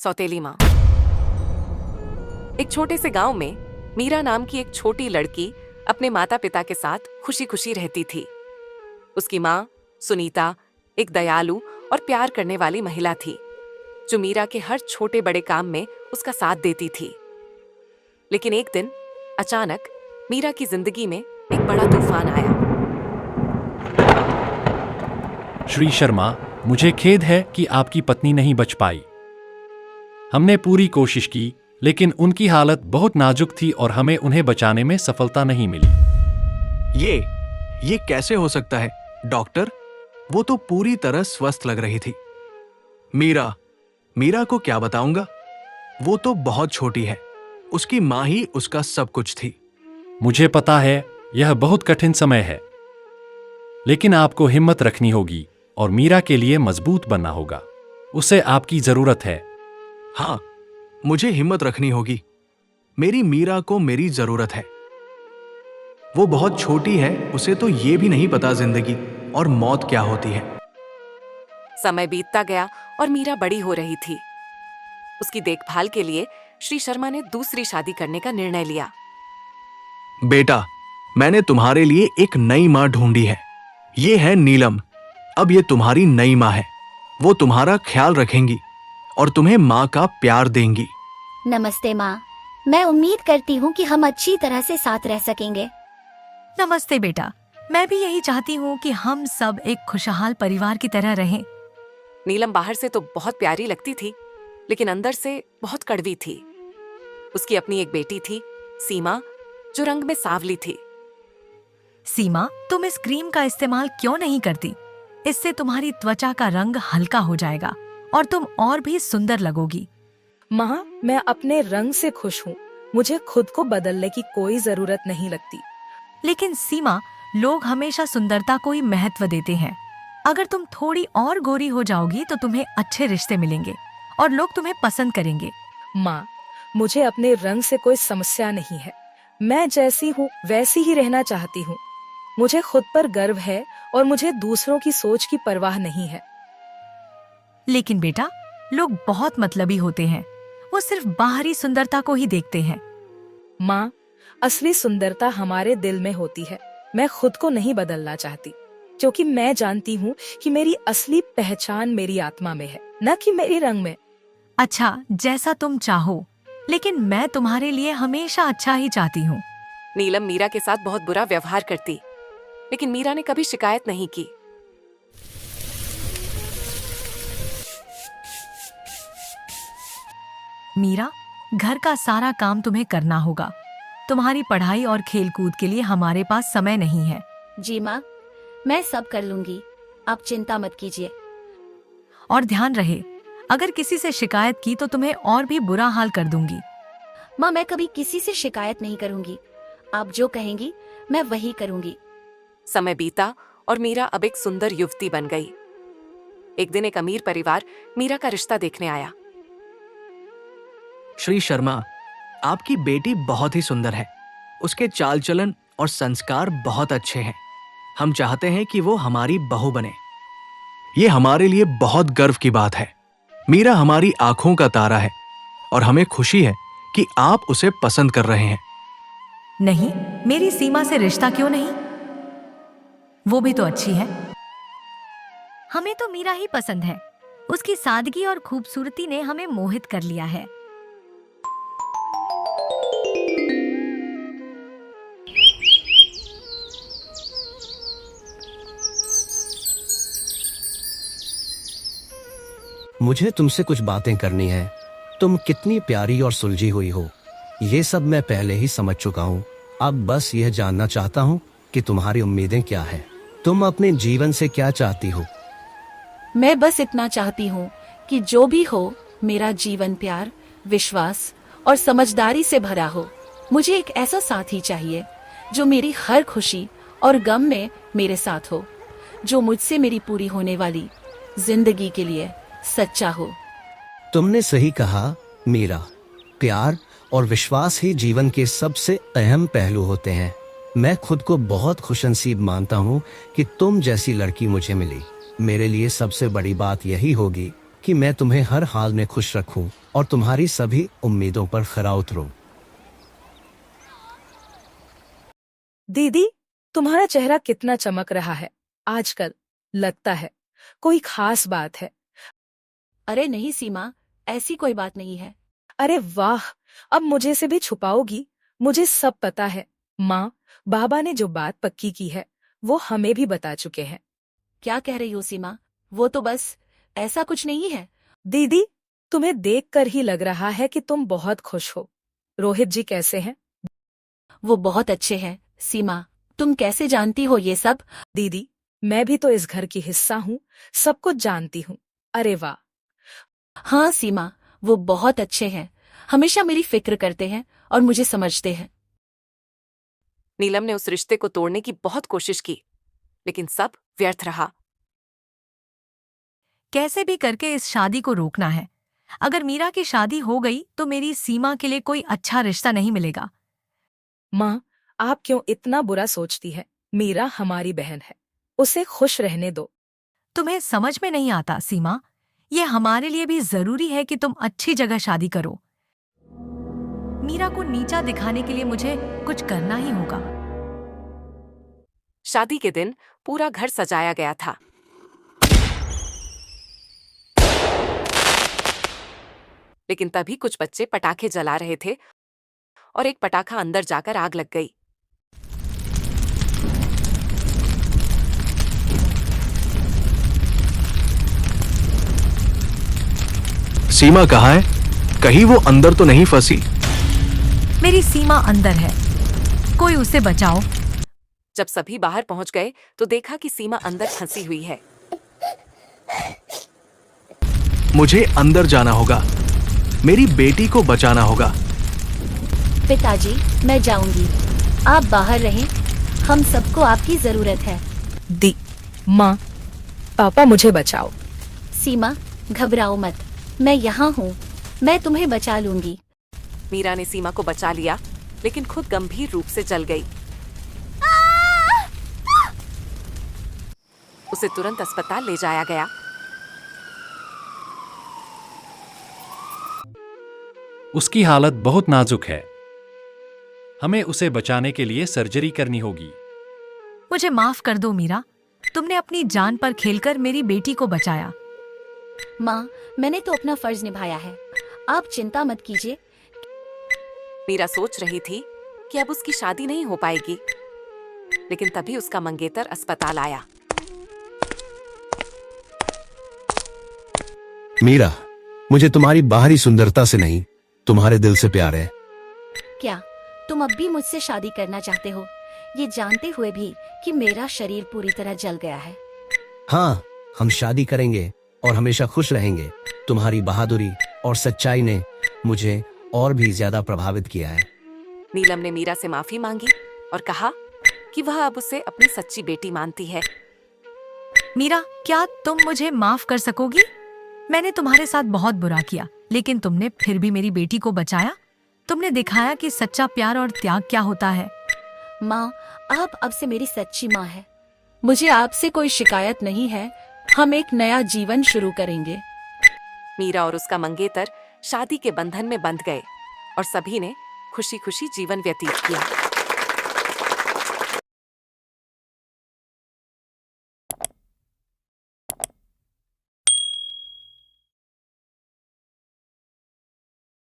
सौतेली माँ। एक छोटे से गांव में मीरा नाम की एक छोटी लड़की अपने माता पिता के साथ खुशी खुशी रहती थी। उसकी माँ सुनीता एक दयालु और प्यार करने वाली महिला थी, जो मीरा के हर छोटे बड़े काम में उसका साथ देती थी। लेकिन एक दिन अचानक मीरा की जिंदगी में एक बड़ा तूफान आया। श्री शर्मा, मुझे खेद है कि आपकी पत्नी नहीं बच पाई। हमने पूरी कोशिश की, लेकिन उनकी हालत बहुत नाजुक थी और हमें उन्हें बचाने में सफलता नहीं मिली। ये कैसे हो सकता है डॉक्टर? वो तो पूरी तरह स्वस्थ लग रही थी। मीरा को क्या बताऊंगा? वो तो बहुत छोटी है, उसकी माँ ही उसका सब कुछ थी। मुझे पता है यह बहुत कठिन समय है, लेकिन आपको हिम्मत रखनी होगी और मीरा के लिए मजबूत बनना होगा। उसे आपकी जरूरत है। हाँ, मुझे हिम्मत रखनी होगी। मेरी मीरा को मेरी जरूरत है। वो बहुत छोटी है, उसे तो ये भी नहीं पता जिंदगी और मौत क्या होती है। समय बीतता गया और मीरा बड़ी हो रही थी। उसकी देखभाल के लिए श्री शर्मा ने दूसरी शादी करने का निर्णय लिया। बेटा, मैंने तुम्हारे लिए एक नई माँ ढूंढी है। ये है नीलम। अब ये तुम्हारी नई माँ है। वो तुम्हारा ख्याल रखेंगी और तुम्हें माँ का प्यार देंगी। नमस्ते माँ, मैं उम्मीद करती हूँ कि हम अच्छी तरह से साथ रह सकेंगे। नमस्ते बेटा, मैं भी यही चाहती हूँ कि हम सब एक खुशहाल परिवार की तरह रहें। नीलम बाहर से तो बहुत प्यारी लगती थी, लेकिन अंदर से बहुत कड़वी थी। उसकी अपनी एक बेटी थी, सीमा, जो रंग में सांवली थी। सीमा, तुम इस क्रीम का इस्तेमाल क्यों नहीं करती? इससे तुम्हारी त्वचा का रंग हल्का हो जाएगा और तुम और भी सुंदर लगोगी। माँ, मैं अपने रंग से खुश हूँ। मुझे खुद को बदलने की कोई जरूरत नहीं लगती। लेकिन सीमा, लोग हमेशा सुंदरता को ही महत्व देते हैं। अगर तुम थोड़ी और गोरी हो जाओगी तो तुम्हें अच्छे रिश्ते मिलेंगे और लोग तुम्हें पसंद करेंगे। माँ, मुझे अपने रंग से कोई समस्या नहीं है। मैं जैसी हूँ वैसी ही रहना चाहती हूँ। मुझे खुद पर गर्व है और मुझे दूसरों की सोच की परवाह नहीं है। लेकिन बेटा, लोग बहुत मतलबी होते हैं। वो सिर्फ बाहरी सुंदरता को ही देखते हैं। माँ, असली सुंदरता हमारे दिल में होती है। मैं खुद को नहीं बदलना चाहती, क्योंकि मैं जानती हूँ कि मेरी असली पहचान मेरी आत्मा में है, न कि मेरे रंग में। अच्छा, जैसा तुम चाहो, लेकिन मैं तुम्हारे लिए हमेशा अच्छा ही चाहती हूँ। नीलम मीरा के साथ बहुत बुरा व्यवहार करती, लेकिन मीरा ने कभी शिकायत नहीं की। मीरा, घर का सारा काम तुम्हें करना होगा। तुम्हारी पढ़ाई और खेलकूद के लिए हमारे पास समय नहीं है। जी माँ, मैं सब कर लूंगी, आप चिंता मत कीजिए। और ध्यान रहे, अगर किसी से शिकायत की तो तुम्हें और भी बुरा हाल कर दूंगी। माँ, मैं कभी किसी से शिकायत नहीं करूंगी। आप जो कहेंगी मैं वही करूंगी। समय बीता और मीरा अब एक सुंदर युवती बन गई। एक दिन एक अमीर परिवार मीरा का रिश्ता देखने आया। श्री शर्मा, आपकी बेटी बहुत ही सुंदर है। उसके चाल चलन और संस्कार बहुत अच्छे हैं। हम चाहते हैं कि वो हमारी बहू बने। ये हमारे लिए बहुत गर्व की बात है। मीरा हमारी आंखों का तारा है और हमें खुशी है कि आप उसे पसंद कर रहे हैं। नहीं, मेरी सीमा से रिश्ता क्यों नहीं? वो भी तो अच्छी है। हमें तो मीरा ही पसंद है। उसकी सादगी और खूबसूरती ने हमें मोहित कर लिया है। मुझे तुमसे कुछ बातें करनी है। तुम कितनी प्यारी और सुलझी हुई हो, ये सब मैं पहले ही समझ चुका हूँ। अब बस यह जानना चाहता हूँ कि तुम्हारी उम्मीदें क्या है। तुम अपने जीवन से क्या चाहती हो? मैं बस इतना चाहती हूँ कि जो भी हो, मेरा जीवन प्यार, विश्वास और समझदारी से भरा हो। मुझे एक ऐसा साथी चाहिए जो मेरी हर खुशी और गम में मेरे साथ हो, जो मुझसे मेरी पूरी होने वाली जिंदगी के लिए सच्चा हो। तुमने सही कहा मीरा। प्यार और विश्वास ही जीवन के सबसे अहम पहलू होते हैं। मैं खुद को बहुत खुशनसीब मानता हूँ कि तुम जैसी लड़की मुझे मिली। मेरे लिए सबसे बड़ी बात यही होगी कि मैं तुम्हें हर हाल में खुश रखूं और तुम्हारी सभी उम्मीदों पर खरा उतरूं। दीदी, तुम्हारा चेहरा कितना चमक रहा है आजकल। लगता है कोई खास बात है। अरे नहीं सीमा, ऐसी कोई बात नहीं है। अरे वाह, अब मुझे से भी छुपाओगी? मुझे सब पता है। माँ, बाबा ने जो बात पक्की की है वो हमें भी बता चुके हैं। क्या कह रही हो सीमा? वो तो बस ऐसा कुछ नहीं है। दीदी, तुम्हें देखकर ही लग रहा है कि तुम बहुत खुश हो। रोहित जी कैसे हैं? वो बहुत अच्छे हैं। सीमा, तुम कैसे जानती हो ये सब? दीदी, मैं भी तो इस घर की हिस्सा हूँ, सब कुछ जानती हूँ। अरे वाह। हाँ सीमा, वो बहुत अच्छे हैं, हमेशा मेरी फिक्र करते हैं और मुझे समझते हैं। नीलम ने उस रिश्ते को तोड़ने की बहुत कोशिश की, लेकिन सब व्यर्थ रहा। कैसे भी करके इस शादी को रोकना है। अगर मीरा की शादी हो गई तो मेरी सीमा के लिए कोई अच्छा रिश्ता नहीं मिलेगा। माँ, आप क्यों इतना बुरा सोचती है? मीरा हमारी बहन है, उसे खुश रहने दो। तुम्हें समझ में नहीं आता सीमा, ये हमारे लिए भी जरूरी है कि तुम अच्छी जगह शादी करो। मीरा को नीचा दिखाने के लिए मुझे कुछ करना ही होगा। शादी के दिन पूरा घर सजाया गया था। लेकिन तभी कुछ बच्चे पटाखे जला रहे थे और एक पटाखा अंदर जाकर आग लग गई। सीमा कहाँ है? कहीं वो अंदर तो नहीं फंसी? मेरी सीमा अंदर है, कोई उसे बचाओ। जब सभी बाहर पहुंच गए तो देखा कि सीमा अंदर फंसी हुई है। मुझे अंदर जाना होगा, मेरी बेटी को बचाना होगा। पिताजी, मैं जाऊंगी, आप बाहर रहें, हम सबको आपकी जरूरत है। माँ, पापा मुझे बचाओ। सीमा, घबराओ मत, मैं यहाँ हूँ, मैं तुम्हें बचा लूंगी। मीरा ने सीमा को बचा लिया, लेकिन खुद गंभीर रूप से जल गई। उसे तुरंत अस्पताल ले जाया गया। उसकी हालत बहुत नाजुक है। हमें उसे बचाने के लिए सर्जरी करनी होगी। मुझे माफ कर दो मीरा, तुमने अपनी जान पर खेलकर मेरी बेटी को बचाया। माँ, मैंने तो अपना फर्ज निभाया है, आप चिंता मत कीजिए। मीरा सोच रही थी कि अब उसकी शादी नहीं हो पाएगी, लेकिन तभी उसका मंगेतर अस्पताल आया। मीरा, मुझे तुम्हारी बाहरी सुंदरता से नहीं, तुम्हारे दिल से प्यार है। क्या तुम अब भी मुझसे शादी करना चाहते हो, ये जानते हुए भी कि मेरा शरीर पूरी तरह जल गया है? हाँ, हम शादी करेंगे और हमेशा खुश रहेंगे। तुम्हारी बहादुरी और सच्चाई ने मुझे और भी ज्यादा प्रभावित किया है। नीलम ने मीरा से माफी मांगी और कहा कि वह अब उसे अपनी सच्ची बेटी मानती है। मीरा, क्या तुम मुझे माफ कर सकोगी? मैंने तुम्हारे साथ बहुत बुरा किया, लेकिन तुमने फिर भी मेरी बेटी को बचाया। तुमने दिखाया कि सच्चा प्यार और त्याग क्या होता है। माँ, आप अब से मेरी सच्ची माँ है। मुझे आपसे कोई शिकायत नहीं है, हम एक नया जीवन शुरू करेंगे। मीरा और उसका मंगेतर शादी के बंधन में बंध गए और सभी ने खुशी खुशी जीवन व्यतीत किया।